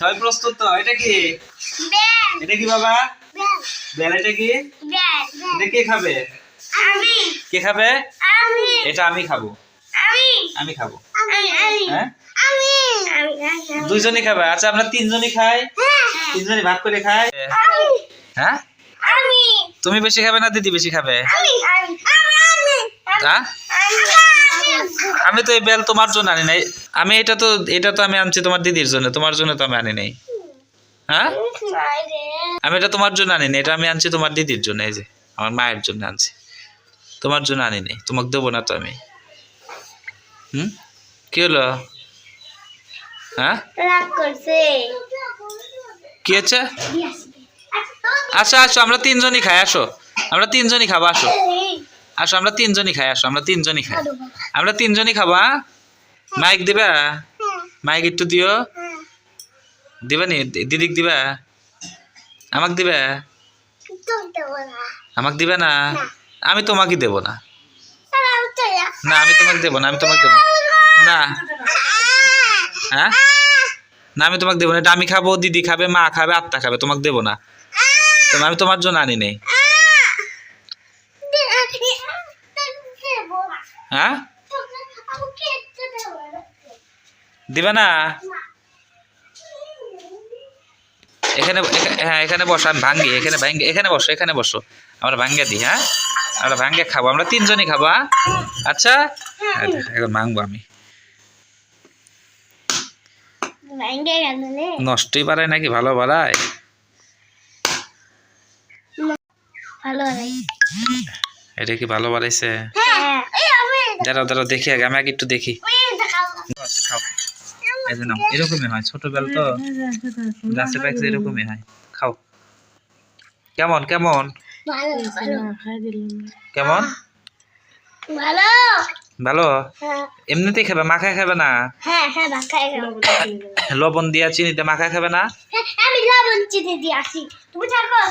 সবাই প্রস্তুত তো? এটা কি? এটা কি বাবা? বেল। এটা কি? এটা কে খাবে? আমি। কে খাবে? আমি। এটা আমি খাবো। আমি খাবো। হ্যাঁ, আমি। দুইজনই খাবে। আচ্ছা আমরা তিনজনই খাই, তিনজনই ভাগ করে খাই। হ্যাঁ, তুমি বেশি খাবে না দিদি বেশি খাবে? হ্যাঁ, আমি তো এই বেল তোমার জন্য আনি নাই। আমি এটা তো আমি আনছি তোমার দিদির জন্য, তোমার জন্য তো আমি আনি নাই। হ্যাঁ, আমি এটা তোমার জন্য আনি নাই, এটা আমি আনছি তোমার দিদির জন্য। এই যে আমার মায়ের জন্য আনছি, তোমার জন্য আনি নাই। তোমাকে দেবো না তো আমি। কি হলো? হ্যাঁ, কি হচ্ছে? আসো আসো, আমরা তিনজনই খাই। আসো, আমরা তিনজনই খাবো। আসো আসো, আমরা তিনজনই খাই। আসো, আমরা তিনজনই খাই। আমরা তিনজনই খাবা। মাইক দিবা? মাইক একটু দিও। দিবা নি? দিদিক দিবা? আমাকে দিবা? আমাকে দিবে না? আমি তোমাকে দেবো না। না, আমি তোমাকে দেবো না। আমি তোমাকে দেবো না। হ্যাঁ, না আমি তোমাকে দেবো না। এটা আমি খাবো, দিদি খাবে, মা খাবে, আত্মা খাবে। তোমাকে দেবো না। আমি তোমার জন্য আনি নেই। হ্যাঁ, দিবে না? হ্যাঁ, এখানে বসো। আমি ভাঙ্গি। এখানে বসো, এখানে বসো। আমরা ভাঙ্গে দিই। হ্যাঁ, আমরা ভাঙ্গে খাবো। আমরা তিনজনই খাবো। আচ্ছা, এখন ভাঙবো আমি। নষ্টই বাড়ায় নাকি ভালো বাড়ায়? এটা কি ভালো বাড়াইছে? দাঁড়াও দাঁড়াও, দেখি আগে। আমি আগে একটু দেখি। খাও। এই যে নাও, এরকমই হয়। ছোট বেল তো গাছে পাকছে, এরকমই হয়। খাও। কেমন কেমন কেমন? ভালো। এমনিতেই খাবে, মাখায় খাবে না? লবণ দিয়া চিনিতে মাখায় খাবে না? আমি লবণ চিনি দিয়ে আসি, তুমি থাকো।